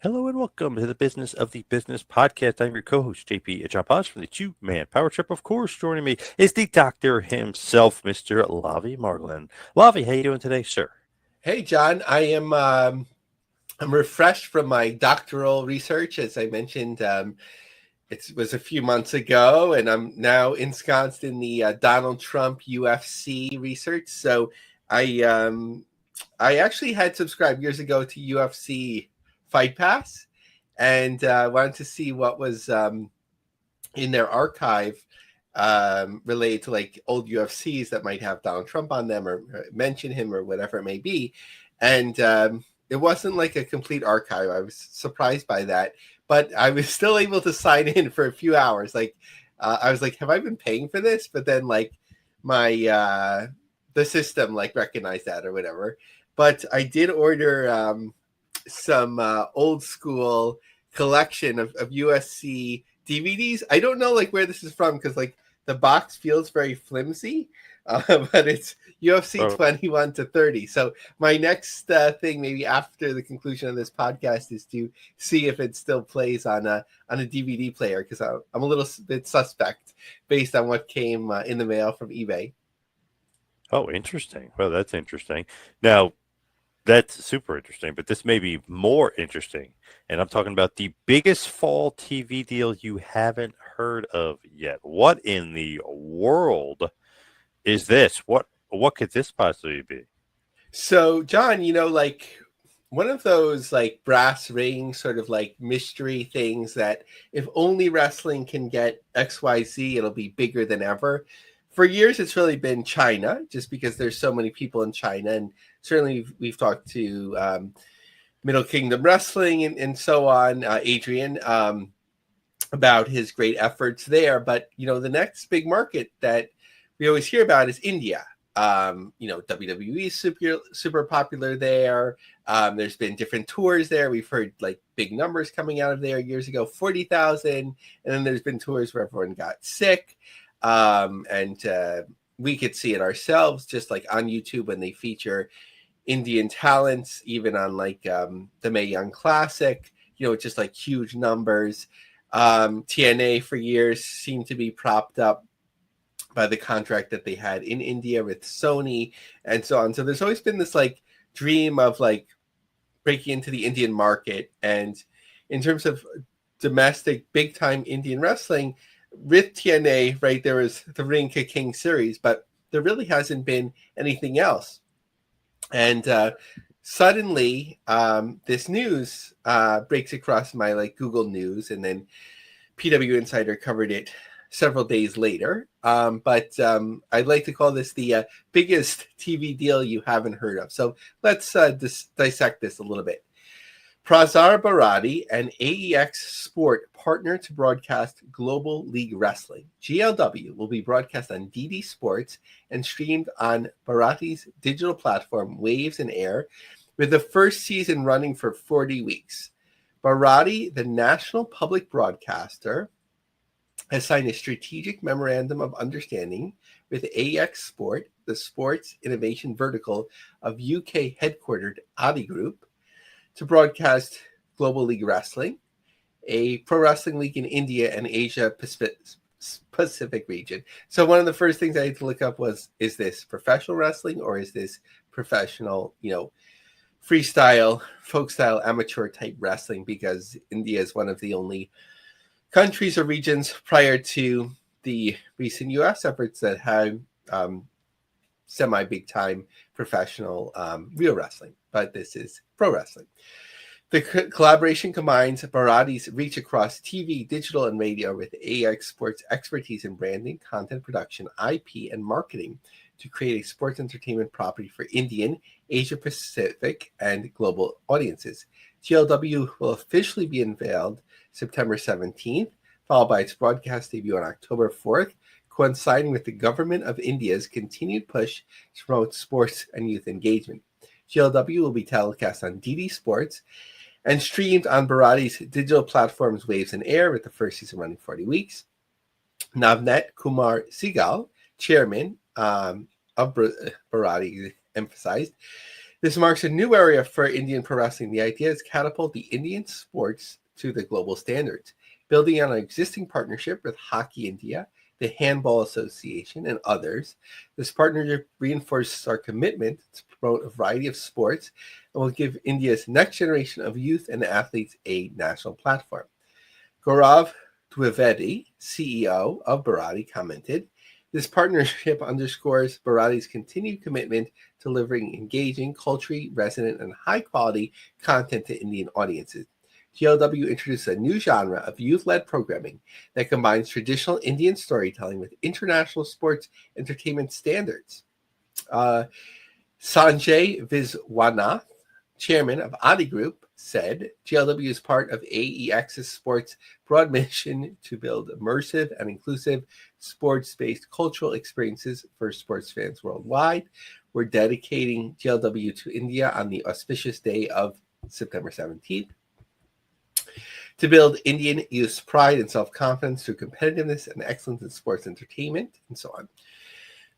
Hello and welcome to the Business of the Business podcast. I'm your co-host, JP Chapas from the Two-Man Power Trip. Of course, joining me is the doctor himself, Mr. Lavie Margolin. Lavie, how you doing today, sir? Hey, John. I'm refreshed from my doctoral research, as I mentioned. It was a few months ago, and I'm now ensconced in the Donald Trump UFC research. So I um, I actually had subscribed years ago to UFC Fight Pass, and wanted to see what was in their archive related to like old UFCs that might have Donald Trump on them or mention him or whatever it may be. And it wasn't like a complete archive. I was surprised by that, but I was still able to sign in for a few hours. Like I was like, have I been paying for this? But then like my the system like recognized that or whatever. But I did order some old school collection of USC DVDs. I don't know like where this is from because like the box feels very flimsy, but it's UFC Oh, 21 to 30. So my next thing, maybe after the conclusion of this podcast, is to see if it still plays on a DVD player because I'm a little bit suspect based on what came in the mail from eBay. oh, interesting. Well, that's interesting. Now, that's super interesting, but this may be more interesting. And I'm talking about the biggest fall TV deal you haven't heard of yet. What in the world is this? What could this possibly be? So, John, like one of those like brass ring sort of like mystery things that if only wrestling can get XYZ, it'll be bigger than ever. For years, it's really been China, just because there's so many people in China. And certainly we've talked to Middle Kingdom Wrestling and so on, Adrian, about his great efforts there. But, the next big market that we always hear about is India. WWE is super popular there. There's been different tours there. We've heard like big numbers coming out of there years ago, 40,000. And then there's been tours where everyone got sick. And we could see it ourselves just like on YouTube when they feature Indian talents, even on like the Mae Young Classic, just like huge numbers. TNA for years seemed to be propped up by the contract that they had in India with Sony and so on. So there's always been this like dream of like breaking into the Indian market. And in terms of domestic big time Indian wrestling, with TNA, right, there was the Ring Ka King series, but there really hasn't been anything else. And suddenly, this news breaks across my like Google News, and then PW Insider covered it several days later. But I'd like to call this the biggest TV deal you haven't heard of. So let's dissect this a little bit. Prasar Bharati and AEX Sport partner to broadcast Global League Wrestling. GLW will be broadcast on DD Sports and streamed on Bharati's digital platform Waves and Air, with the first season running for 40 weeks. Bharati, the national public broadcaster, has signed a strategic memorandum of understanding with AEX Sport, the sports innovation vertical of UK headquartered Adi Group, to broadcast Global League Wrestling, a pro wrestling league in India and Asia Pacific region. So one of the first things I had to look up was, is this professional wrestling or is this professional, freestyle, folk style, amateur type wrestling? Because India is one of the only countries or regions prior to the recent U.S. efforts that have semi big time professional real wrestling, but this is pro wrestling. The collaboration combines Bharati's reach across TV, digital, and radio with AX Sports' expertise in branding, content production, IP, and marketing to create a sports entertainment property for Indian, Asia Pacific, and global audiences. GLW will officially be unveiled September 17th, followed by its broadcast debut on October 4th, coinciding with the government of India's continued push to promote sports and youth engagement. GLW will be telecast on DD Sports and streamed on Bharati's digital platforms Waves and Air, with the first season running 40 weeks. Navnet Kumar Sigal, chairman of Bharati, emphasized This marks a new area for Indian pro wrestling. The idea is catapult the Indian sports to the global standards, building on an existing partnership with Hockey India, the Handball Association, and others. This partnership reinforces our commitment to promote a variety of sports and will give India's next generation of youth and athletes a national platform. Gaurav Dwivedi, CEO of Bharati, commented, "This partnership underscores Bharati's continued commitment to delivering engaging, culturally resonant, and high-quality content to Indian audiences. GLW introduced a new genre of youth-led programming that combines traditional Indian storytelling with international sports entertainment standards." Sanjay Viswanath, chairman of Adi Group, said, "GLW is part of AEX's sports broad mission to build immersive and inclusive sports-based cultural experiences for sports fans worldwide. We're dedicating GLW to India on the auspicious day of September 17th. To build Indian youth's pride and self-confidence through competitiveness and excellence in sports entertainment," and so on.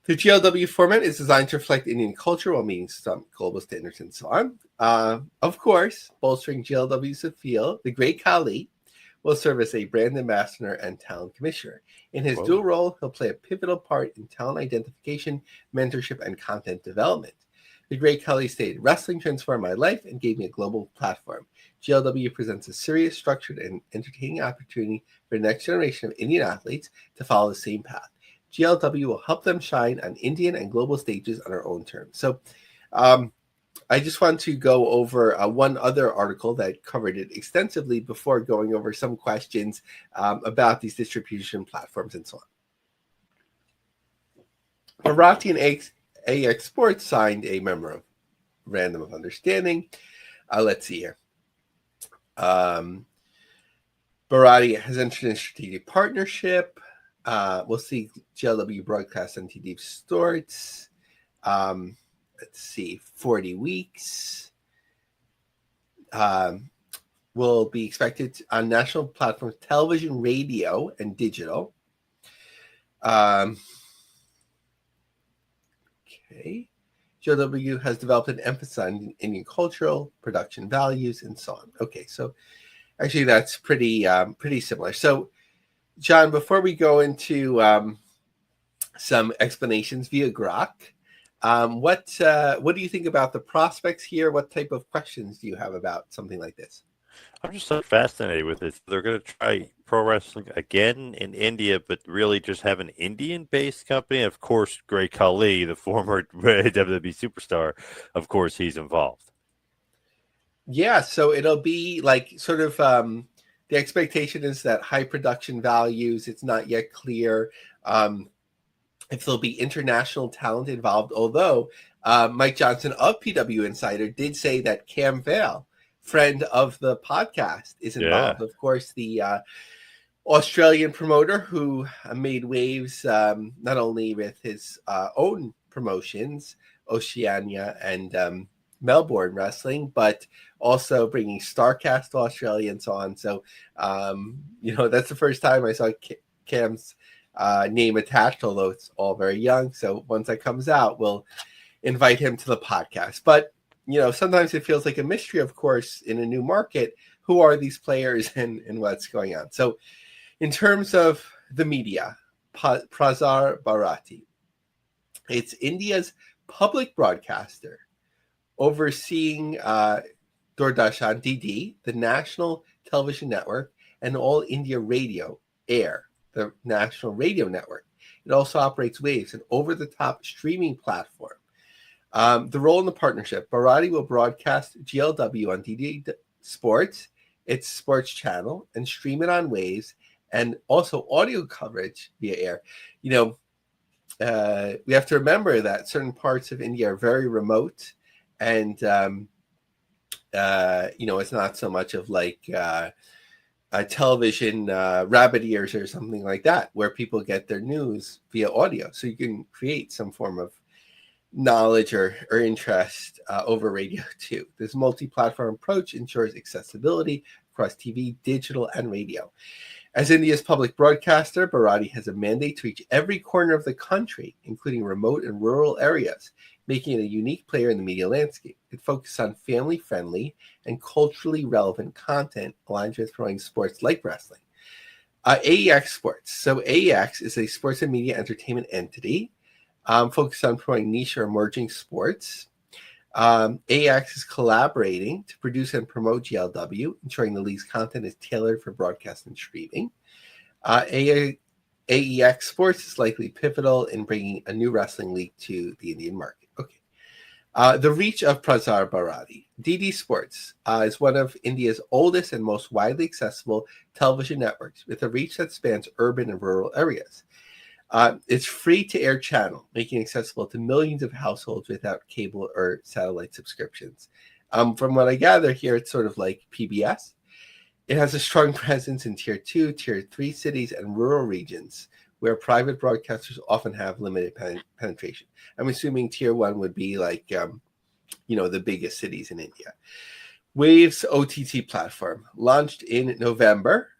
The GLW format is designed to reflect Indian culture while meeting some global standards and so on. Of course, bolstering GLW's appeal, the great Khali will serve as a brand ambassador and talent commissioner. In his dual role, he'll play a pivotal part in talent identification, mentorship, and content development. The great Khali stated, "Wrestling transformed my life and gave me a global platform. GLW presents a serious, structured, and entertaining opportunity for the next generation of Indian athletes to follow the same path. GLW will help them shine on Indian and global stages on our own terms." So I just want to go over one other article that covered it extensively before going over some questions about these distribution platforms and so on. Bharati and AX Sports signed a memorandum of understanding. Let's see here. Bharati has entered a strategic partnership. We'll see GLW broadcast on TD Sports. Let's see, 40 weeks. Will be expected on national platforms, television, radio, and digital. Okay. GLW has developed an emphasis on Indian cultural production values and so on. Okay, so actually that's pretty similar. So, John, before we go into some explanations via Grok, what do you think about the prospects here? What type of questions do you have about something like this? I'm just so fascinated with it. They're going to try pro wrestling again in India, but really just have an Indian-based company. Of course, Great Khali, the former WWE superstar, of course, he's involved. Yeah, so it'll be like sort of the expectation is that high production values. It's not yet clear if there'll be international talent involved, although Mike Johnson of PW Insider did say that Cam Vale, friend of the podcast, is involved. Yeah. Of course, the Australian promoter who made waves not only with his own promotions, Oceania and Melbourne Wrestling, but also bringing StarCast to Australia and so on. So, that's the first time I saw Cam's name attached, although it's all very young. So once that comes out, we'll invite him to the podcast. But, sometimes it feels like a mystery, of course, in a new market. Who are these players and what's going on? So in terms of the media, Prasar Bharati, it's India's public broadcaster overseeing Doordarshan DD, the national television network, and All India Radio Air, the national radio network. It also operates Waves, an over-the-top streaming platform. The role in the partnership, Bharati will broadcast GLW on DD Sports, its sports channel, and stream it on Waves, and also audio coverage via air. We have to remember that certain parts of India are very remote, and it's not so much of like a television rabbit ears or something like that, where people get their news via audio. So you can create some form of knowledge or interest over radio too. This multi-platform approach ensures accessibility across TV, digital, and radio. As India's public broadcaster, Bharati has a mandate to reach every corner of the country, including remote and rural areas. making it a unique player in the media landscape. It focuses on family-friendly and culturally relevant content aligned with growing sports like wrestling. AEX Sports. So AEX is a sports and media entertainment entity focused on promoting niche or emerging sports. AEX is collaborating to produce and promote GLW, ensuring the league's content is tailored for broadcast and streaming. AEX Sports is likely pivotal in bringing a new wrestling league to the Indian market. Okay. The reach of Prasar Bharati. DD Sports is one of India's oldest and most widely accessible television networks, with a reach that spans urban and rural areas. It's free-to-air channel, making it accessible to millions of households without cable or satellite subscriptions. From what I gather here, it's sort of like PBS. It has a strong presence in Tier 2, Tier 3 cities and rural regions where private broadcasters often have limited penetration. I'm assuming Tier 1 would be like, the biggest cities in India. Waves OTT platform, launched in November.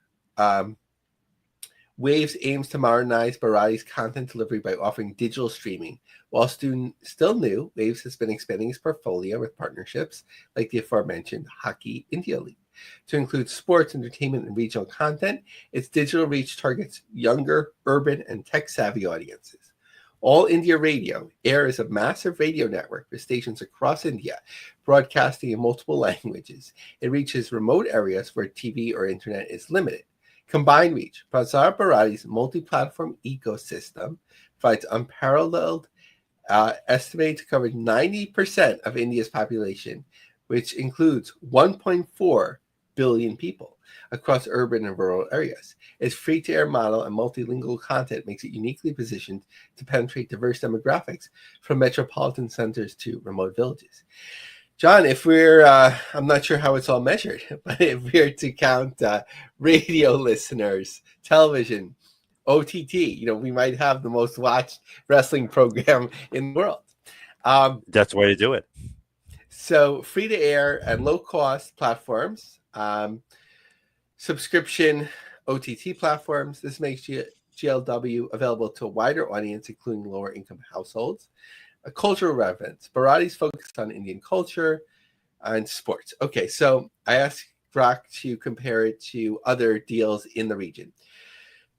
Waves aims to modernize Bharati's content delivery by offering digital streaming. While still new, Waves has been expanding its portfolio with partnerships like the aforementioned Hockey India League. To include sports, entertainment, and regional content, its digital reach targets younger, urban, and tech-savvy audiences. All India Radio. AIR is a massive radio network with stations across India, broadcasting in multiple languages. It reaches remote areas where TV or internet is limited. Combined reach. Prasar Bharati's multi-platform ecosystem provides unparalleled, estimated to cover 90% of India's population, which includes 1.4 billion people across urban and rural areas. Its free-to-air model and multilingual content makes it uniquely positioned to penetrate diverse demographics from metropolitan centers to remote villages. John, if we're, I'm not sure how it's all measured, but if we're to count radio listeners, television, OTT, we might have the most watched wrestling program in the world. That's the way to do it. So free-to-air and low-cost platforms, subscription OTT platforms. This makes GLW available to a wider audience, including lower-income households. A cultural relevance. Bharati's focused on Indian culture and sports. Okay, so I asked Brock to compare it to other deals in the region.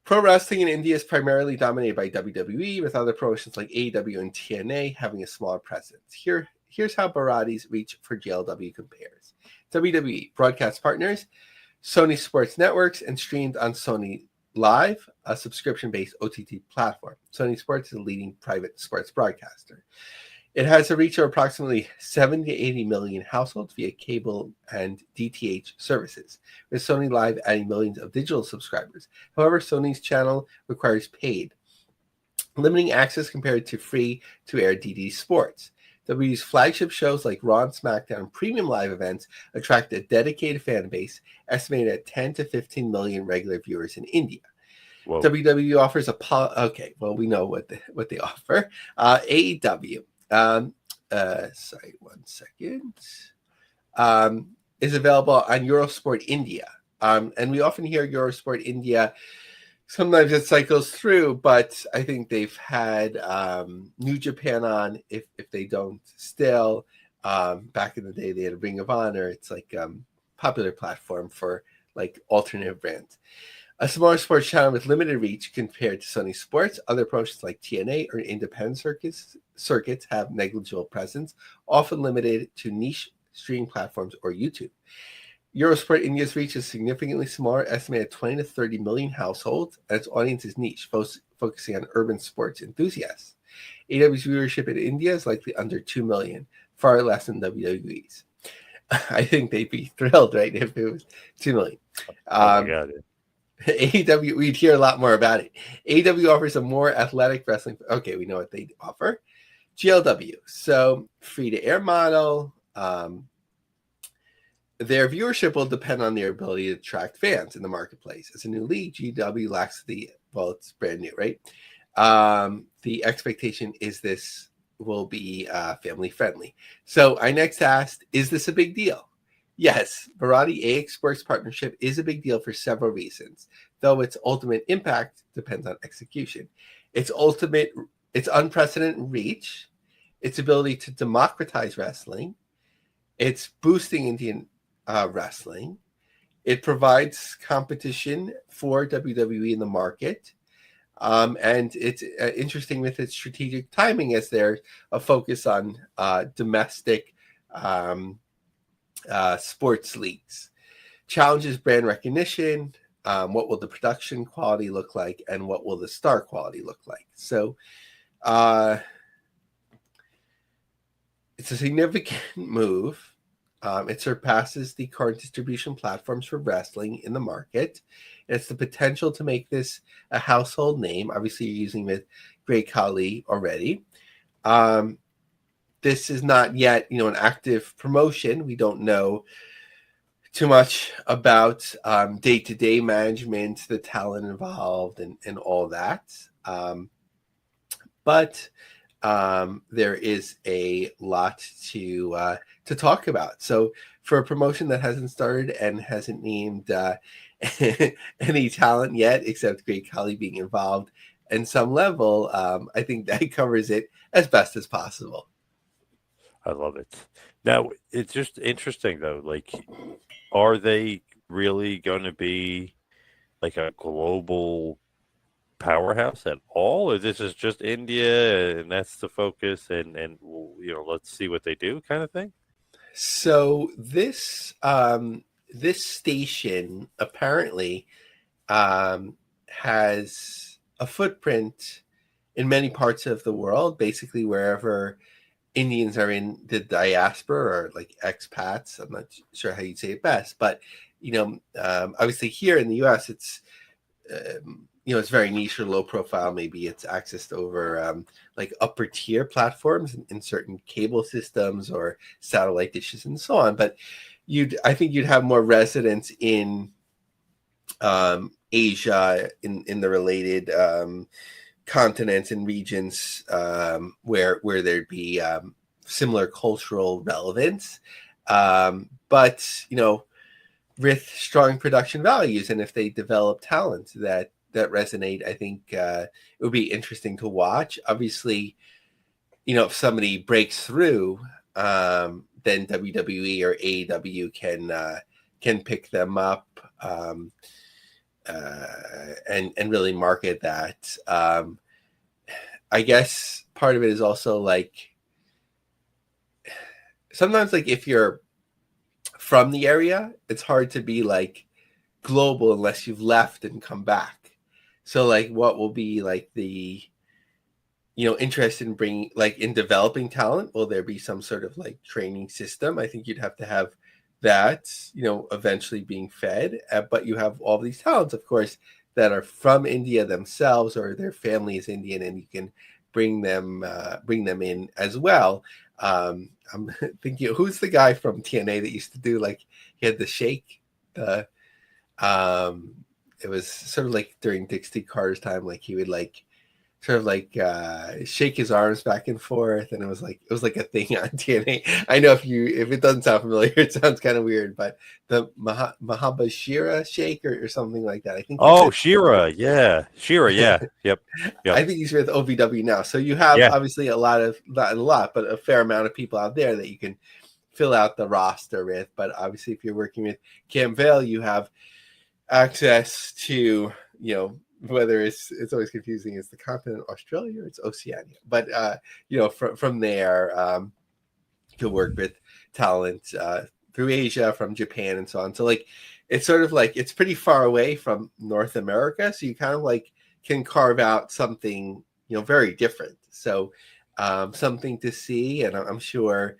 Pro wrestling in India is primarily dominated by WWE, with other promotions like AEW and TNA having a smaller presence. Here's how Bharati's reach for GLW compares. WWE broadcast partners, Sony Sports Networks, and streamed on Sony Live, a subscription-based OTT platform. Sony Sports is a leading private sports broadcaster. It has a reach of approximately 70 to 80 million households via cable and DTH services, with Sony Live adding millions of digital subscribers. However, Sony's channel requires paid, limiting access compared to free-to-air DD Sports. WWE's flagship shows like Raw and SmackDown and premium live events attract a dedicated fan base, estimated at 10 to 15 million regular viewers in India. Whoa. WWE offers we know what they offer. AEW, is available on Eurosport India. And we often hear Eurosport India. Sometimes it cycles through, but I think they've had New Japan on, if they don't still. Back in the day, they had a Ring of Honor. It's like popular platform for like alternative brands. A smaller sports channel with limited reach compared to Sony Sports. Other promotions like TNA or independent circuits have negligible presence, often limited to niche streaming platforms or YouTube. Eurosport India's reach is significantly smaller, estimated 20 to 30 million households, and its audience is niche, focusing on urban sports enthusiasts. AEW's viewership in India is likely under 2 million, far less than WWE's. I think they'd be thrilled, right, if it was 2 million. Oh my God. AEW, we'd hear a lot more about it. AEW offers a more athletic wrestling. Okay, we know what they offer. GLW, so free-to-air model. Their viewership will depend on their ability to attract fans in the marketplace. As a new league, GW lacks it's brand new, right? The expectation is this will be family friendly. So I next asked, is this a big deal? Yes, Bharati AX Sports partnership is a big deal for several reasons, though its ultimate impact depends on execution. Its unprecedented reach its ability to democratize wrestling. It's boosting Indian wrestling. It provides competition for WWE in the market. And it's interesting with its strategic timing as there's a focus on domestic um, sports leagues. Challenges brand recognition. What will the production quality look like, and what will the star quality look like? So it's a significant move. It surpasses the current distribution platforms for wrestling in the market. It's the potential to make this a household name. Obviously, you're using with Great Khali already. This is not yet, an active promotion. We don't know too much about day-to-day management, the talent involved, and all that. But there is a lot to talk about. So for a promotion that hasn't started and hasn't named any talent yet, except Great Khali being involved in some level, I think that covers it as best as possible. I love it. Now, it's just interesting though. Like, are they really going to be like a global powerhouse at all, or this is just India and that's the focus, and let's see what they do, kind of thing? So this station apparently has a footprint in many parts of the world, basically wherever Indians are in the diaspora or like expats. I'm not sure how you'd say it best, but obviously here in the U.S., it's very niche or low profile. Maybe it's accessed over like upper tier platforms in certain cable systems or satellite dishes and so on. But I think you'd have more residents in Asia, in the related continents and regions where there'd be similar cultural relevance, but with strong production values, and if they develop talent that resonate, I think it would be interesting to watch. Obviously, if somebody breaks through, then WWE or AEW can pick them up and really market that. I guess part of it is also like sometimes, like, if you're from the area, it's hard to be like global unless you've left and come back. So like, what will be like the interest in bringing, like, in developing talent? Will there be some sort of like training system? I think you'd have to have that, eventually being fed. But you have all these talents, of course, that are from India themselves, or their family is Indian, and you can bring them in as well. I'm thinking, who's the guy from TNA that used to do, like, he had the shake? It was sort of like during Dixie Carter's time, like he would like sort of like shake his arms back and forth, and it was like a thing on TNA. I know if it doesn't sound familiar, it sounds kind of weird, but the Mahabashira shake or something like that. I think he's Oh, with Shira, yeah, Shira, yeah, yep, yep, I think he's with OVW now. So you have yeah. obviously not a lot, but a fair amount of people out there that you can fill out the roster with. But obviously, if you're working with Cam Vale, you have access to, whether it's always confusing, it's the continent of Australia or it's Oceania, but from there, you can work with talent through Asia, from Japan, and so on. So like, it's sort of like, it's pretty far away from North America, so you kind of like can carve out something very different. So something to see, and I'm sure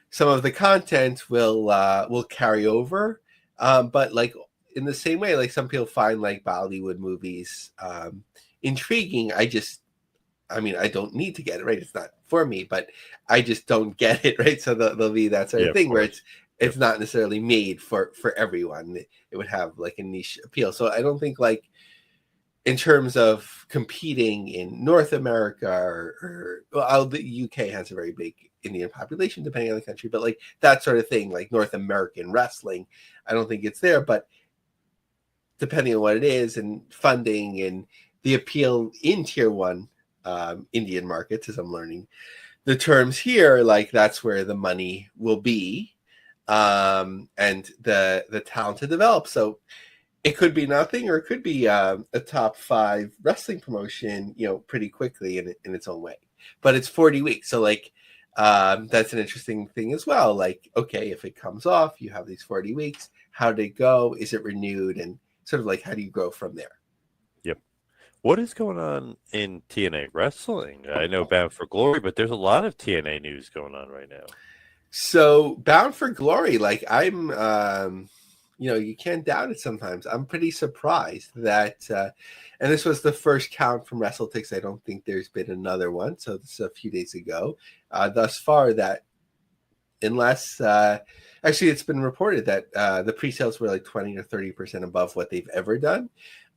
some of the content will carry over, but like, in the same way, like some people find like Bollywood movies intriguing. I mean, I don't need to get it, right? It's not for me, but I just don't get it, right? So there'll be that sort Yeah, of of thing where course. it's Yep. not necessarily made for everyone. It would have like a niche appeal. So I don't think, like, in terms of competing in North America or well, the UK has a very big Indian population, depending on the country, but like that sort of thing, like North American wrestling, I don't think it's there. But depending on what it is, and funding, and the appeal in tier one Indian markets, as I'm learning the terms here, like that's where the money will be, and the talent to develop. So it could be nothing, or it could be a top 5 wrestling promotion, pretty quickly in its own way. But it's 40 weeks, so like that's an interesting thing as well. Like, okay, if it comes off, you have these 40 weeks. How did it go? Is it renewed? And sort of like, how do you grow from there? Yep. What is going on in TNA wrestling? I know Bound for Glory, but there's a lot of TNA news going on right now. So Bound for Glory, like I'm, you can't doubt it sometimes. I'm pretty surprised that, and this was the first count from WrestleTix. I don't think there's been another one. So this is a few days ago. Thus far, that unless, actually, it's been reported that the pre-sales were like 20 or 30% above what they've ever done.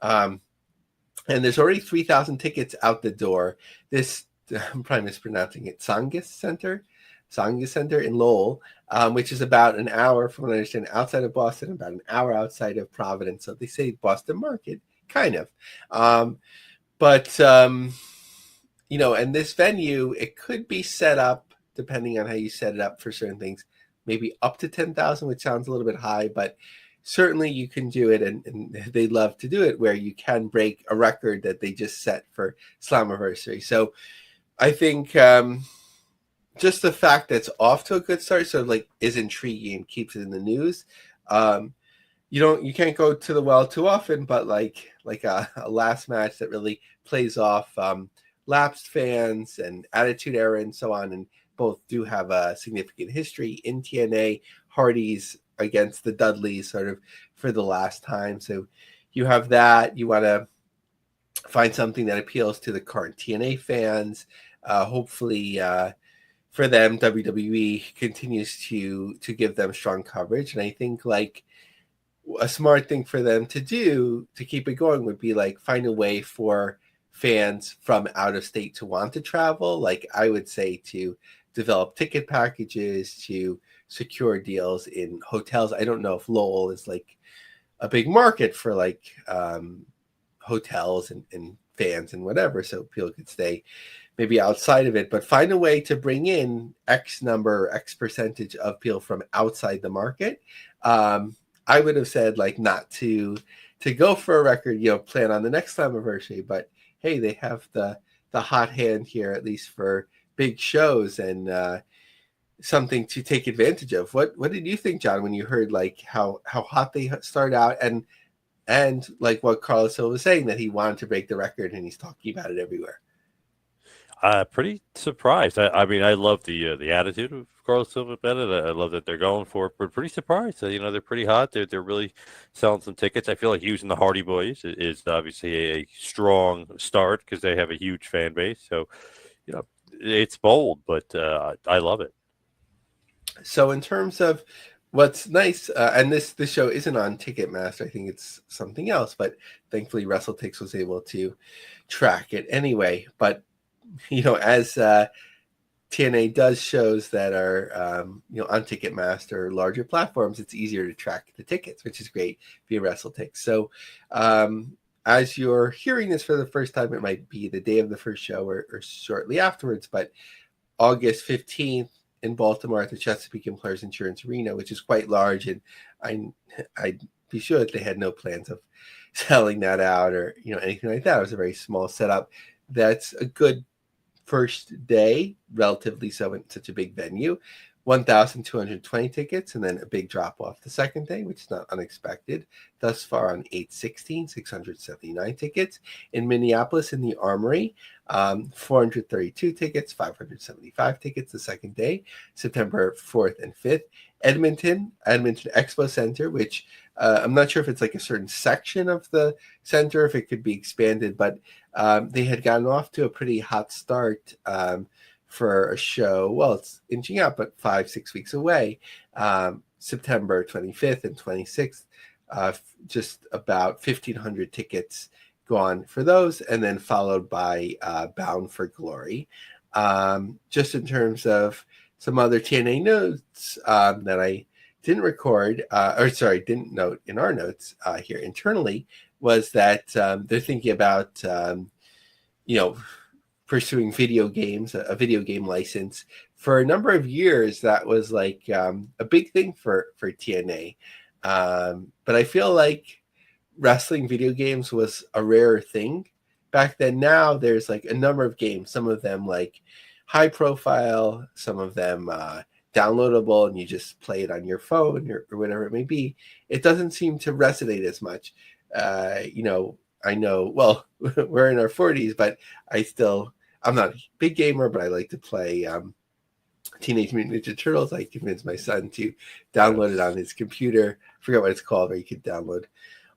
And there's already 3,000 tickets out the door. This, I'm probably mispronouncing it, Sangus Center in Lowell, which is about an hour, from what I understand, outside of Boston, about an hour outside of Providence. So they say Boston market, kind of. And this venue, it could be set up, depending on how you set it up for certain things, maybe up to 10,000, which sounds a little bit high, but certainly you can do it, and they love to do it, where you can break a record that they just set for Slammiversary. So I think just the fact that it's off to a good start sort of like is intriguing, keeps it in the news. You can't go to the well too often, but like a last match that really plays off lapsed fans and Attitude Era and so on, and both do have a significant history in TNA. Hardys against the Dudleys sort of for the last time. So you have that. You want to find something that appeals to the current TNA fans. Hopefully for them, WWE continues to give them strong coverage. And I think like a smart thing for them to do to keep it going would be like find a way for fans from out of state to want to travel. Like I would say to develop ticket packages, to secure deals in hotels. I don't know if Lowell is like a big market for like hotels and fans and whatever, so people could stay maybe outside of it, but find a way to bring in X percentage of people from outside the market. I would have said like not to go for a record, plan on the next Slammiversary, but hey, they have the hot hand here, at least for big shows, and something to take advantage of. What did you think, John, when you heard like how hot they start out, and like what Carlos Hill was saying, that he wanted to break the record and he's talking about it everywhere? Pretty surprised. I mean, I love the attitude of Carlos Silva Bennett. I love that they're going for it, but pretty surprised. They're pretty hot. They're really selling some tickets. I feel like using the Hardy Boys is obviously a strong start because they have a huge fan base. So, it's bold, but I love it. So in terms of what's nice, and this show isn't on Ticketmaster, I think it's something else, but thankfully WrestleTix was able to track it anyway. But as TNA does shows that are on Ticketmaster or larger platforms, it's easier to track the tickets, which is great via WrestleTix. So as you're hearing this for the first time, it might be the day of the first show or shortly afterwards, but August 15th in Baltimore at the Chesapeake Employers Insurance Arena, which is quite large, and I'd be sure that they had no plans of selling that out or anything like that. It was a very small setup. That's a good first day, relatively so, in such a big venue. 1,220 tickets, and then a big drop off the second day, which is not unexpected. Thus far on 8/16, 679 tickets. In Minneapolis, in the Armory, 432 tickets, 575 tickets the second day, September 4th and 5th. Edmonton Expo Center, which I'm not sure if it's like a certain section of the center, if it could be expanded, but they had gotten off to a pretty hot start for a show. Well, it's inching up, but 5-6 weeks away. September 25th and 26th, just about 1,500 tickets gone for those, and then followed by Bound for Glory. Just in terms of some other TNA notes that I didn't record, didn't note in our notes here internally, was that they're thinking about, pursuing video games, a video game license. For a number of years, that was like a big thing for TNA. But I feel like wrestling video games was a rare thing back then. Now there's like a number of games, some of them like high profile, some of them downloadable, and you just play it on your phone or whatever it may be. It doesn't seem to resonate as much. I know, well, we're in our 40s, but I'm not a big gamer, but I like to play Teenage Mutant Ninja Turtles. I convinced my son to download it on his computer. I forget what it's called, where you could download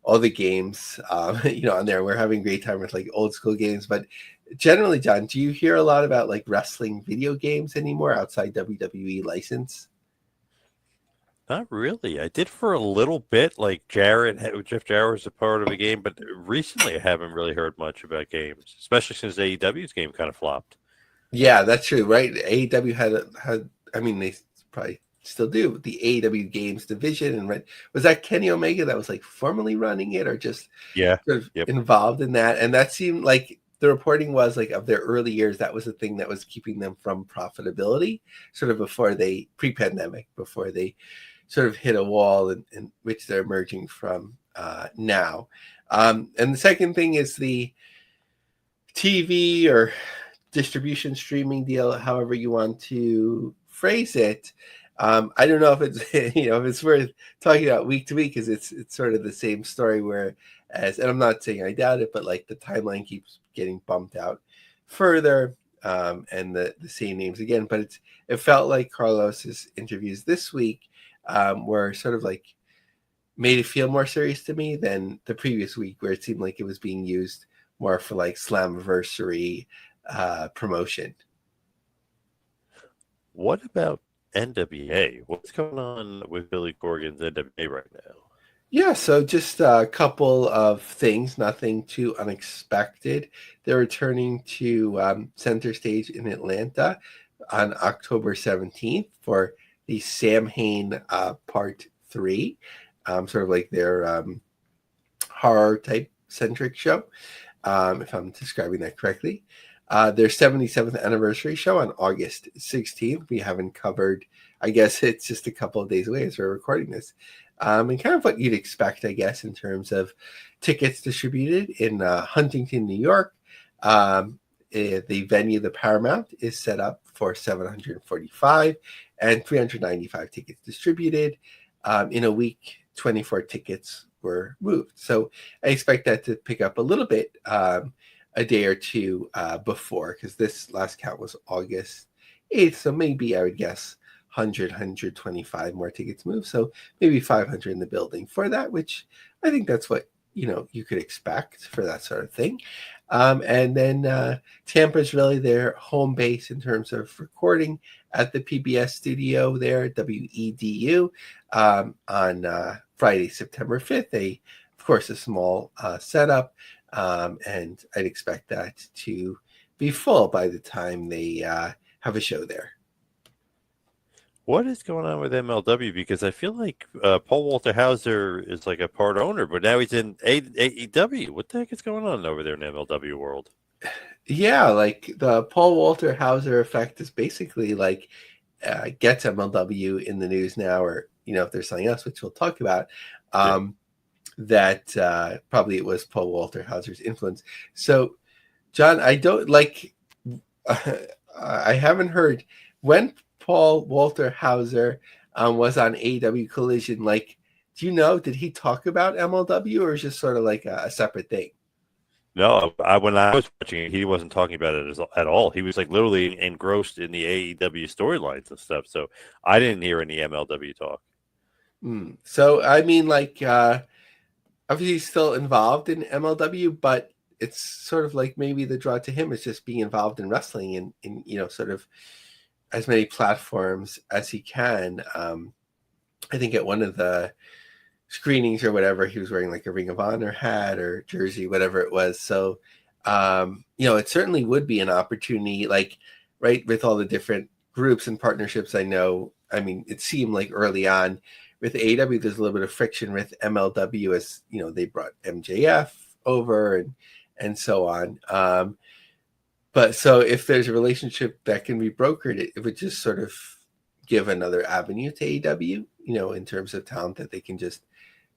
all the games, on there. We're having a great time with like old school games. But generally, John, do you hear a lot about like wrestling video games anymore outside WWE license? Not really. I did for a little bit, like Jeff Jarrett was a part of a game, but recently I haven't really heard much about games, especially since AEW's game kind of flopped. Yeah, that's true, right? AEW had. I mean, they probably still do the AEW Games division, and right, was that Kenny Omega that was like formally running it, or just Yeah. sort of Yep. involved in that? And that seemed like the reporting was like of their early years, that was the thing that was keeping them from profitability, sort of pre-pandemic, before they sort of hit a wall in which they're emerging from now. And the second thing is the TV or distribution streaming deal, however you want to phrase it. I don't know if it's if it's worth talking about week to week, because it's sort of the same story, and I'm not saying I doubt it, but like the timeline keeps getting bumped out further, and the same names again. But it felt like Carlos's interviews this week were sort of like made it feel more serious to me than the previous week, where it seemed like it was being used more for like Slammiversary promotion. What about NWA? What's going on with Billy Corgan's NWA right now? Yeah, so just a couple of things, nothing too unexpected. They're returning to Center Stage in Atlanta on October 17th for the Sam Hain Part 3, sort of like their horror type centric show, if I'm describing that correctly. Their 77th anniversary show on August 16th. We haven't covered, I guess it's just a couple of days away as we're recording this. And kind of what you'd expect, I guess, in terms of tickets distributed in Huntington, New York. The venue, the Paramount, is set up for 745 and 395 tickets distributed. In a week, 24 tickets were moved. So I expect that to pick up a little bit a day or two before, because this last count was August 8th. So maybe I would guess 125 more tickets moved. So maybe 500 in the building for that, which I think that's what, you could expect for that sort of thing. And then Tampa is really their home base in terms of recording at the PBS studio there, WEDU, on Friday, September 5th. Of course, a small setup. And I'd expect that to be full by the time they have a show there. What is going on with MLW? Because I feel like Paul Walter Hauser is like a part owner, but now he's in AEW. What the heck is going on over there in MLW world? Yeah, like the Paul Walter Hauser effect is basically like gets MLW in the news now, or if there's something else, which we'll talk about. That probably it was Paul Walter Hauser's influence. So, John, I don't like. I haven't heard when Paul Walter Hauser was on AEW Collision. Like, do you know? Did he talk about MLW, or is just sort of like a separate thing? No, when I was watching it, he wasn't talking about it at all. He was like literally engrossed in the AEW storylines and stuff. So I didn't hear any MLW talk. So I mean, like, obviously he's still involved in MLW, but it's sort of like maybe the draw to him is just being involved in wrestling in sort of as many platforms as he can. I think at one of the screenings or whatever, he was wearing like a Ring of Honor hat or jersey, whatever it was. So, it certainly would be an opportunity, like, right, with all the different groups and partnerships. I know, I mean, it seemed like early on with AEW, there's a little bit of friction with MLW as, they brought MJF over and so on. But so if there's a relationship that can be brokered, it would just sort of give another avenue to AEW, in terms of talent that they can just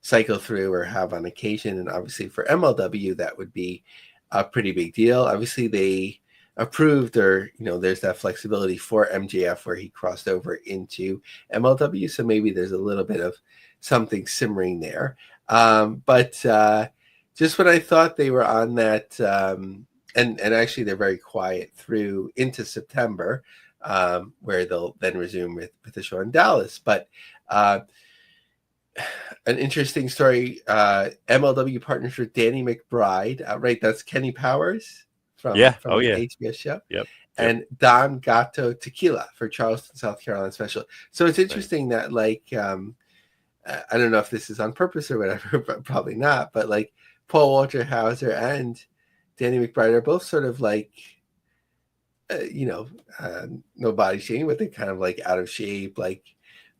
cycle through or have on occasion. And obviously for MLW, that would be a pretty big deal. Obviously they approved, or there's that flexibility for MJF where he crossed over into MLW, so maybe there's a little bit of something simmering there. But just when I thought they were on that, and actually they're very quiet through into September, where they'll then resume with the show in Dallas. But an interesting story, MLW partners with Danny McBride, right? That's Kenny Powers from Yeah. Oh, the yeah. HBO show, Yep. and Don Gato Tequila for Charleston, South Carolina special. So it's interesting that, like, I don't know if this is on purpose or whatever, but probably not. But like Paul Walter Hauser and Danny McBride are both sort of like, no body shaming, but they're kind of like out of shape, like,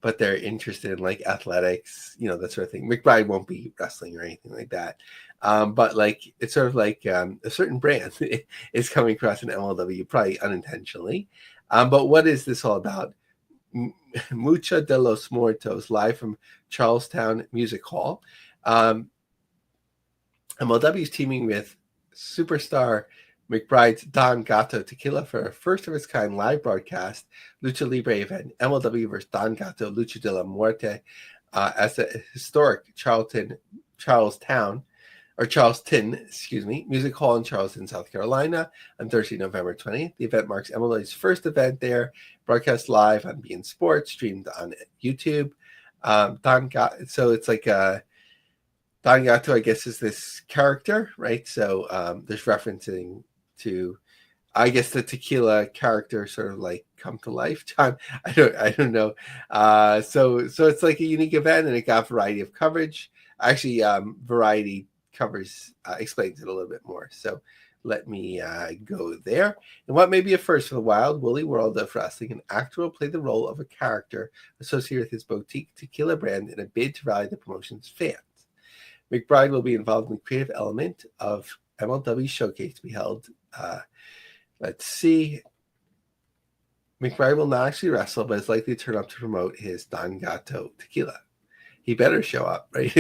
but they're interested in like athletics, that sort of thing. McBride won't be wrestling or anything like that. But like, it's sort of like a certain brand is coming across in MLW, probably unintentionally. But what is this all about? Mucha de los Muertos, live from Charlestown Music Hall. MLW is teaming with superstar McBride's Don Gato Tequila for a first of its kind live broadcast Lucha Libre event, MLW versus Don Gato Lucha de la Muerte, as a historic Charleston, Music Hall in Charleston, South Carolina on Thursday, November 20th. The event marks MLW's first event there, broadcast live on beIN Sports, streamed on YouTube. So it's like Don Gato, I guess, is this character, right? So there's referencing to, I guess, the tequila character sort of like come to life. John, I don't know. So it's like a unique event, and it got variety of coverage. Actually, Variety covers explains it a little bit more. So let me go there. And what may be a first for the wild, woolly world of wrestling, an actor will play the role of a character associated with his boutique tequila brand in a bid to rally the promotion's fans. McBride will be involved in the creative element of MLW Showcase to be held. Let's see. McBride will not actually wrestle, but is likely to turn up to promote his Don Gato Tequila. He better show up, right?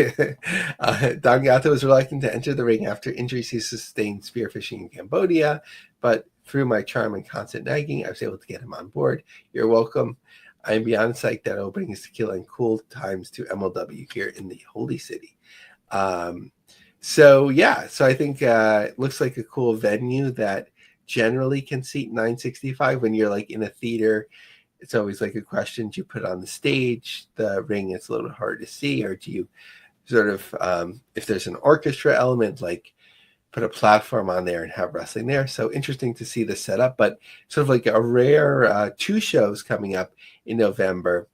Don Gato was reluctant to enter the ring after injuries he sustained spearfishing in Cambodia, but through my charm and constant nagging, I was able to get him on board. You're welcome. I'm beyond psyched that I'll bring his tequila and cool times to MLW here in the Holy City. So I think it looks like a cool venue that generally can seat 965. When you're like in a theater, it's always like a question: do you put it on the stage, the ring? It's a little hard to see, or do you sort of, if there's an orchestra element, like put a platform on there and have wrestling there? So interesting to see the setup, but sort of like a rare 2 shows coming up in November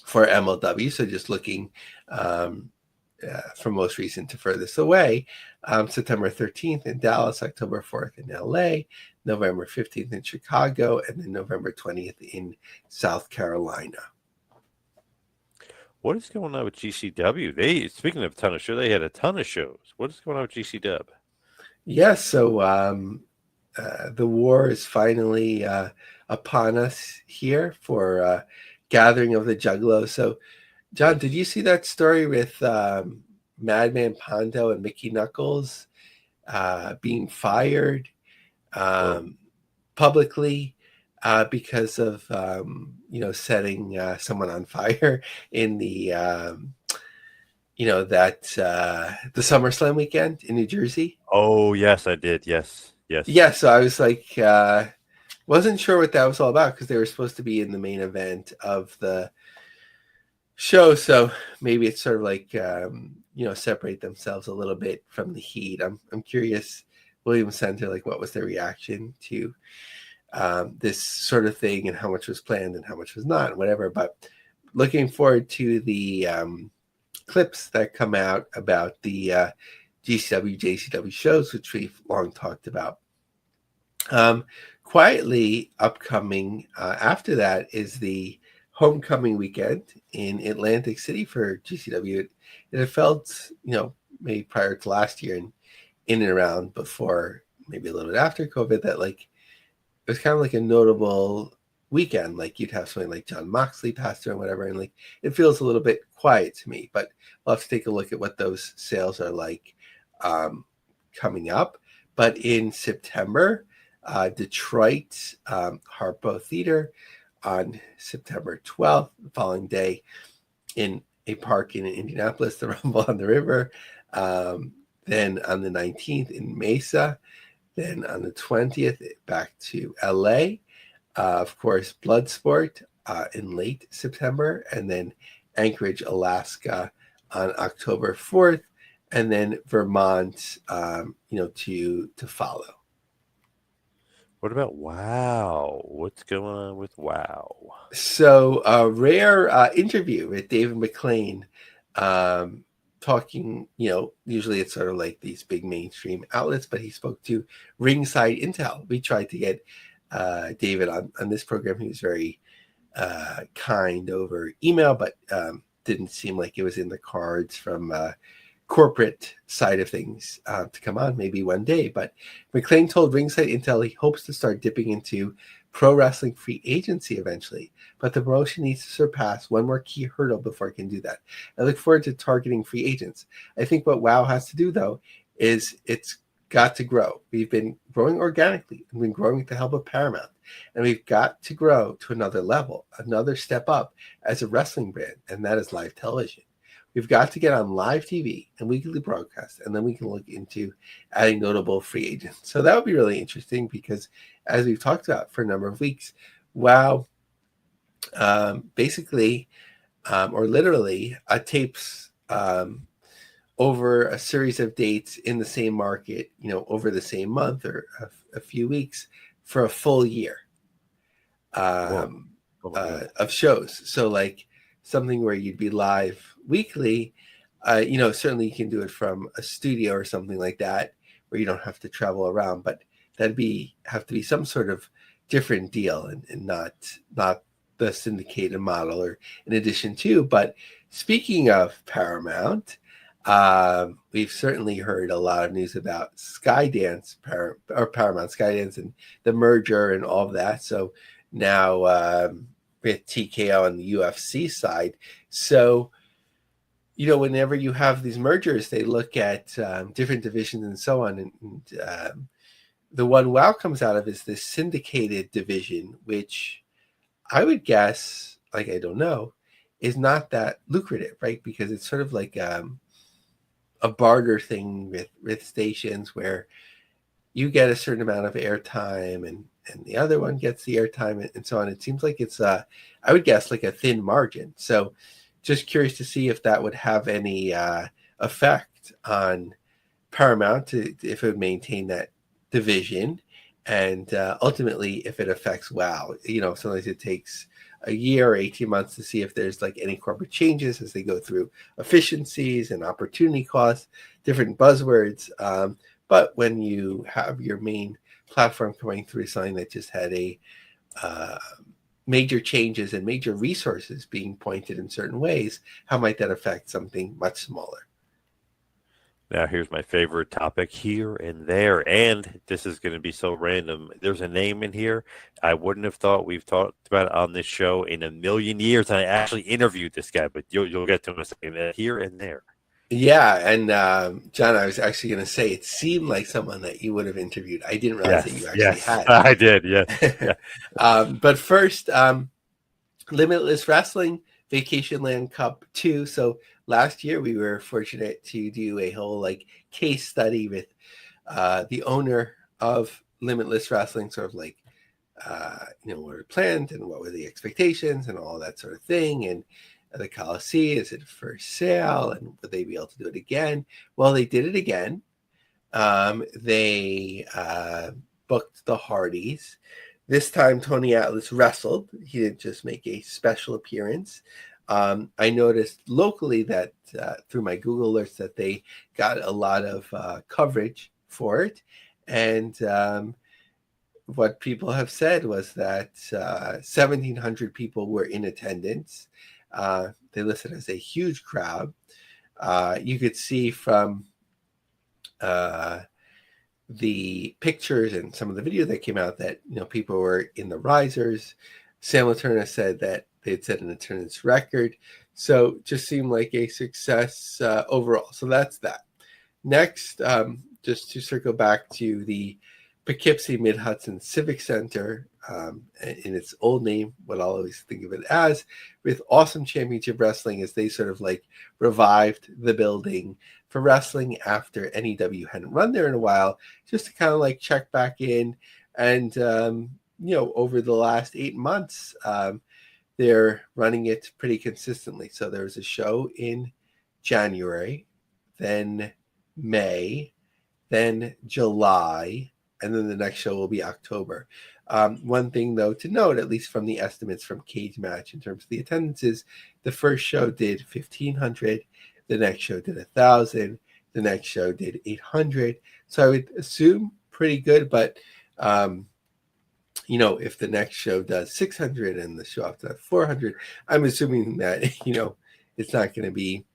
for MLW. So just looking from most recent to furthest away, September 13th in Dallas, October 4th in LA, November 15th in Chicago, and then November 20th in South Carolina. What is going on with GCW? Speaking of a ton of shows, they had a ton of shows. What is going on with GCW? Yes, so the war is finally upon us here for Gathering of the Juggalos. So, John, did you see that story with Madman Pondo and Mickey Knuckles being fired publicly because of setting someone on fire in the the SummerSlam weekend in New Jersey? Oh, yes, I did. Yes. Yeah, so I was like, wasn't sure what that was all about, because they were supposed to be in the main event of the show. So maybe it's sort of like, separate themselves a little bit from the heat. I'm curious, Williams Center, like, what was their reaction to this sort of thing, and how much was planned and how much was not, whatever. But looking forward to the clips that come out about the GCW, JCW shows, which we've long talked about. Quietly upcoming after that is the homecoming weekend in Atlantic City for GCW. It felt, maybe prior to last year and in and around before, maybe a little bit after COVID, that like it was kind of like a notable weekend. Like you'd have something like John Moxley pass through and whatever, and like it feels a little bit quiet to me. But we'll have to take a look at what those sales are like coming up. But in September, Detroit Harpo Theater on September 12th, the following day in a park in Indianapolis, the Rumble on the River. Then on the 19th in Mesa. Then on the 20th, back to LA. Of course, Bloodsport in late September. And then Anchorage, Alaska on October 4th. And then Vermont, to follow. What about WoW? What's going on with WoW? So a rare interview with David McLean, talking, usually it's sort of like these big mainstream outlets, but he spoke to Ringside Intel. We tried to get David on this program. He was very kind over email, but didn't seem like it was in the cards from corporate side of things to come on maybe one day. But McLean told Ringside Intel he hopes to start dipping into pro wrestling free agency eventually, but the promotion needs to surpass one more key hurdle before it can do that. I look forward to targeting free agents. I think what WoW has to do, though, is it's got to grow. We've been growing organically and been growing with the help of Paramount, and we've got to grow to another level, another step up as a wrestling brand, and that is live television. We've got to get on live TV and weekly broadcast, and then we can look into adding notable free agents. So that would be really interesting because, as we've talked about for a number of weeks, WoW basically, or literally, tapes over a series of dates in the same market, over the same month or a few weeks for a full year of shows. So like something where you'd be live weekly, certainly you can do it from a studio or something like that where you don't have to travel around, but that'd have to be some sort of different deal and not the syndicated model or in addition to. But speaking of Paramount, we've certainly heard a lot of news about Skydance or Paramount Skydance and the merger and all of that. So now with TKO on the UFC side. So, whenever you have these mergers, they look at different divisions and so on. And the one WoW comes out of is this syndicated division, which I would guess, like, I don't know, is not that lucrative, right? Because it's sort of like a barter thing with stations where you get a certain amount of airtime and the other one gets the airtime and so on. It seems like it's I would guess like a thin margin. So just curious to see if that would have any effect on Paramount if it would maintain that division, and ultimately if it affects WoW. Sometimes it takes a year or 18 months to see if there's like any corporate changes as they go through efficiencies and opportunity costs, different buzzwords. But when you have your main platform coming through something that just had a major changes and major resources being pointed in certain ways, how might that affect something much smaller? Now, here's my favorite topic here and there. And this is going to be so random. There's a name in here I wouldn't have thought we've talked about on this show in a million years. And I actually interviewed this guy, but you'll get to him in a second. Here and there. Yeah, and John, I was actually going to say it seemed like someone that you would have interviewed. I didn't realize that you actually Yes, had. I did. Yes, yeah. But first, Limitless Wrestling Vacation Land Cup 2. So last year we were fortunate to do a whole like case study with the owner of Limitless Wrestling, sort of like what it planned and what were the expectations and all that sort of thing. And the Coliseum, is it for sale? And would they be able to do it again? Well, they did it again. They booked the Hardys. This time, Tony Atlas wrestled. He didn't just make a special appearance. I noticed locally that through my Google alerts that they got a lot of coverage for it. And what people have said was that 1,700 people were in attendance. They listed as a huge crowd. You could see from the pictures and some of the video that came out that people were in the risers. Sam Laterna said that they'd set an attendance record, so just seemed like a success overall. So that's that. Next, just to circle back to the Poughkeepsie Mid-Hudson Civic Center, in its old name, what I'll always think of it as, with Awesome Championship Wrestling, as they sort of like revived the building for wrestling after NEW hadn't run there in a while, just to kind of like check back in. And, over the last 8 months, they're running it pretty consistently. So there was a show in January, then May, then July, and then the next show will be October. One thing, though, to note, at least from the estimates from Cage Match in terms of the attendances, the first show did 1,500, the next show did 1,000, the next show did 800. So I would assume pretty good, but if the next show does 600 and the show after that 400, I'm assuming that it's not going to be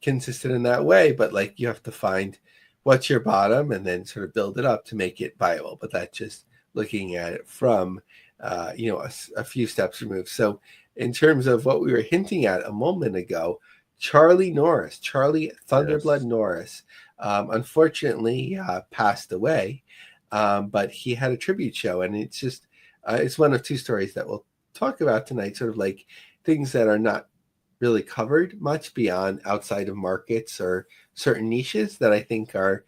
consistent in that way. But like, you have to find what's your bottom and then sort of build it up to make it viable. But that's just looking at it from a few steps removed. So in terms of what we were hinting at a moment ago, Charlie Thunderblood Norris, unfortunately passed away, but he had a tribute show, and it's just it's one of two stories that we'll talk about tonight, sort of like things that are not really covered much beyond outside of markets or certain niches that I think are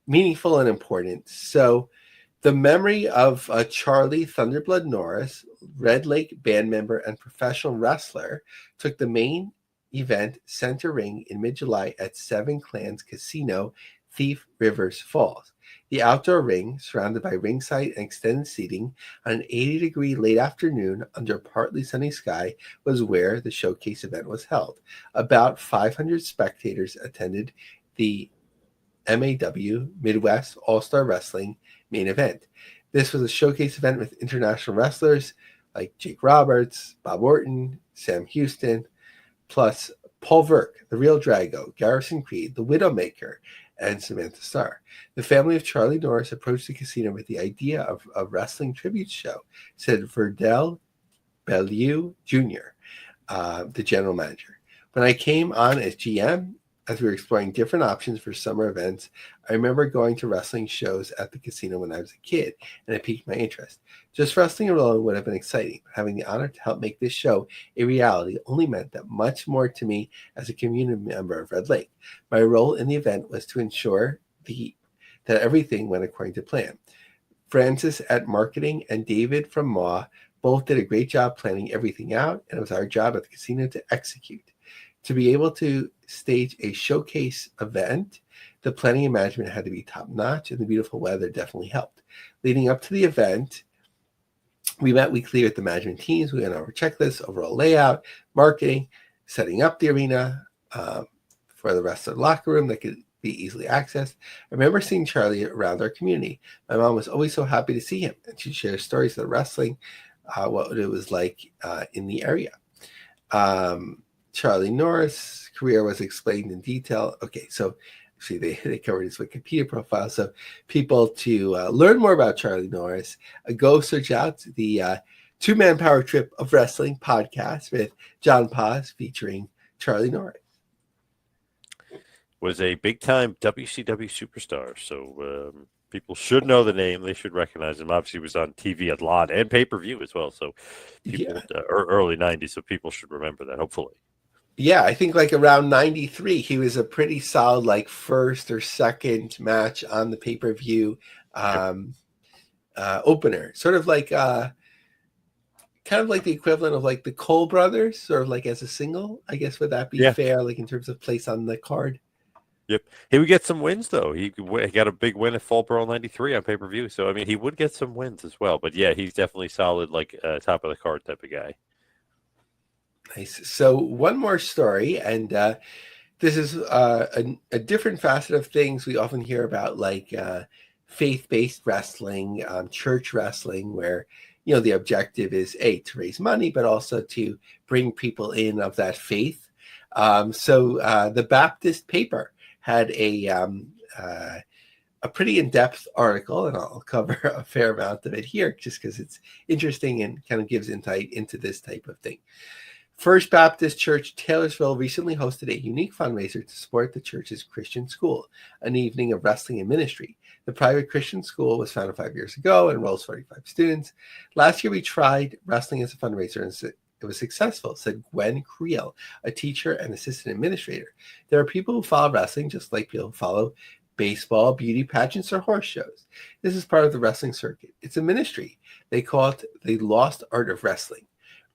meaningful and important. So the memory of Charlie Thunderblood Norris, Red Lake band member and professional wrestler, took the main event center ring in mid-July at Seven Clans Casino, Thief Rivers Falls. The outdoor ring, surrounded by ringside and extended seating on an 80-degree late afternoon under a partly sunny sky, was where the showcase event was held. About 500 spectators attended the MAW Midwest All-Star Wrestling main event. This was a showcase event with international wrestlers like Jake Roberts, Bob Orton, Sam Houston, plus Paul Verk, The Real Drago, Garrison Creed, The Widowmaker, and Samantha Starr. The family of Charlie Norris approached the casino with the idea of a wrestling tribute show, said Verdell Bellew Jr., the general manager. When I came on as GM, as we were exploring different options for summer events, I remember going to wrestling shows at the casino when I was a kid, and it piqued my interest. Just wrestling alone would have been exciting, but having the honor to help make this show a reality only meant that much more to me as a community member of Red Lake. My role in the event was to ensure that everything went according to plan. Francis at marketing and David from MAW both did a great job planning everything out, and it was our job at the casino to execute. To be able to stage a showcase event, the planning and management had to be top-notch, and the beautiful weather definitely helped. Leading up to the event, we met weekly with the management teams. We went over checklists, overall layout, marketing, setting up the arena for the rest of the locker room that could be easily accessed. I remember seeing Charlie around our community. My mom was always so happy to see him, and she'd share stories of the wrestling, what it was like in the area. Charlie Norris' career was explained in detail. Okay, so see, they covered his Wikipedia profile. So people to learn more about Charlie Norris, go search out the Two-Man Power Trip of Wrestling podcast with John Paz featuring Charlie Norris. Was a big-time WCW superstar, so people should know the name. They should recognize him. Obviously, he was on TV a lot and pay-per-view as well. So people, early 90s, so people should remember that, hopefully. Yeah, I think like around 93, he was a pretty solid like first or second match on the pay-per-view opener. Sort of like kind of like the equivalent of like the Cole brothers, sort of like as a single, I guess. Would that be fair, like in terms of place on the card? Yep. He would get some wins, though. He got a big win at Fall Brawl 93 on pay-per-view. So, I mean, he would get some wins as well. But, yeah, he's definitely solid, like top of the card type of guy. Nice. So one more story, and this is a different facet of things we often hear about, like faith-based wrestling, church wrestling, where the objective is to raise money, but also to bring people in of that faith. So the Baptist paper had a a pretty in-depth article, and I'll cover a fair amount of it here just because it's interesting and kind of gives insight into this type of thing. First Baptist Church Taylorsville recently hosted a unique fundraiser to support the church's Christian school, an evening of wrestling and ministry. The private Christian school was founded 5 years ago and enrolls 45 students. Last year, we tried wrestling as a fundraiser, and it was successful, said Gwen Creel, a teacher and assistant administrator. There are people who follow wrestling just like people who follow baseball, beauty pageants, or horse shows. This is part of the wrestling circuit. It's a ministry. They call it the Lost Art of Wrestling.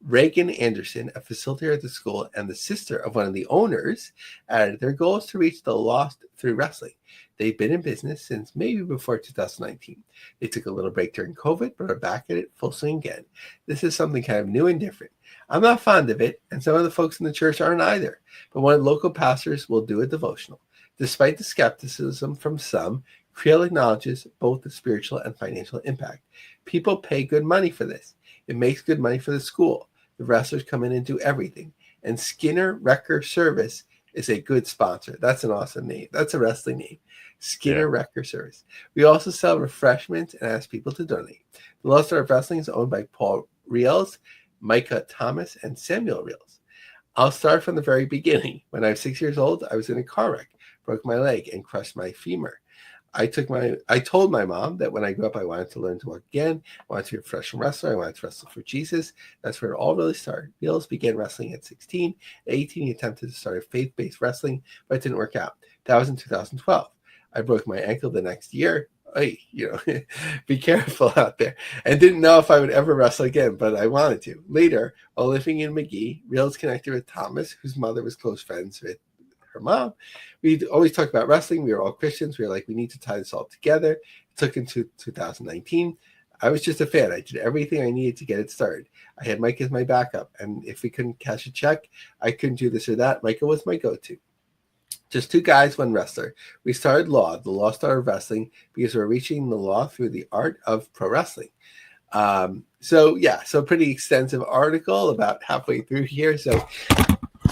Reagan Anderson, a facilitator at the school and the sister of one of the owners, added their goal is to reach the lost through wrestling. They've been in business since maybe before 2019. They took a little break during COVID, but are back at it full swing again. This is something kind of new and different. I'm not fond of it, and some of the folks in the church aren't either, but one of the local pastors will do a devotional. Despite the skepticism from some, Creel acknowledges both the spiritual and financial impact. People pay good money for this. It makes good money for the school. The wrestlers come in and do everything. And Skinner Wrecker Service is a good sponsor. That's an awesome name. That's a wrestling name. Skinner Wrecker Service. We also sell refreshments and ask people to donate. The Lost Art of Wrestling is owned by Paul Reels, Micah Thomas, and Samuel Reels. I'll start from the very beginning. When I was 6 years old, I was in a car wreck, broke my leg, and crushed my femur. I told my mom that when I grew up, I wanted to learn to walk again. I wanted to be a professional wrestler. I wanted to wrestle for Jesus. That's where it all really started. Reels began wrestling at 16. At 18, he attempted to start a faith-based wrestling, but it didn't work out. That was in 2012. I broke my ankle the next year. Be careful out there. And didn't know if I would ever wrestle again, but I wanted to. Later, while living in McGee, Reels connected with Thomas, whose mother was close friends with her mom. We always talked about wrestling. We were all Christians. We were like, we need to tie this all together. It took into 2019. I was just a fan. I did everything I needed to get it started. I had Mike as my backup. And if we couldn't cash a check, I couldn't do this or that. Micah was my go-to. Just two guys, one wrestler. We started Law, the Lost Art of Wrestling, because we're reaching the law through the art of pro wrestling. So pretty extensive article about halfway through here. So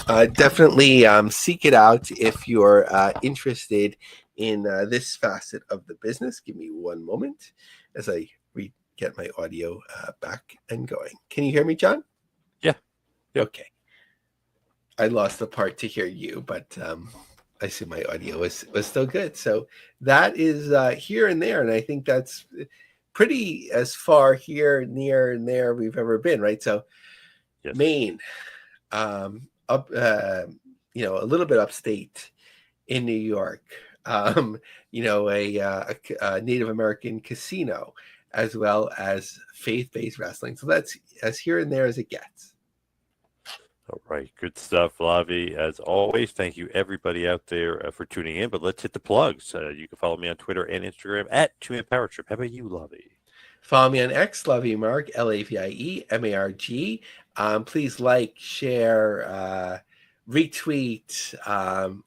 definitely seek it out if you're interested in this facet of the business. Give me one moment as I get my audio back and going. Can you hear me, John? Yeah. Yep. Okay. I lost the part to hear you, but I see my audio was still good. So that is here and there, and I think that's pretty as far here, near, and there we've ever been, right? So yes. Maine, up, a little bit upstate in New York, a Native American casino, as well as faith-based wrestling. So that's as here and there as it gets. All right. Good stuff, Lavie. As always, thank you everybody out there for tuning in. But let's hit the plugs. You can follow me on Twitter and Instagram at 2Man Power Trip. How about you, Lavie? Follow me on X, Lavie Marg, LAVIE MARG. Please like, share, retweet,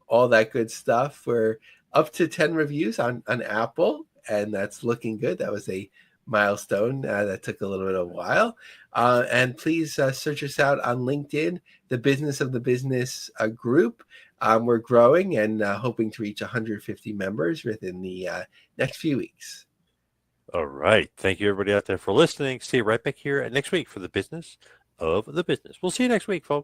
all that good stuff. We're up to 10 reviews on Apple, and that's looking good. That was a milestone that took a little bit of a while. And please search us out on LinkedIn, the Business of the Business group. We're growing and hoping to reach 150 members within the next few weeks. All right. Thank you, everybody out there, for listening. See you right back here next week for the Business of the Business. We'll see you next week, folks.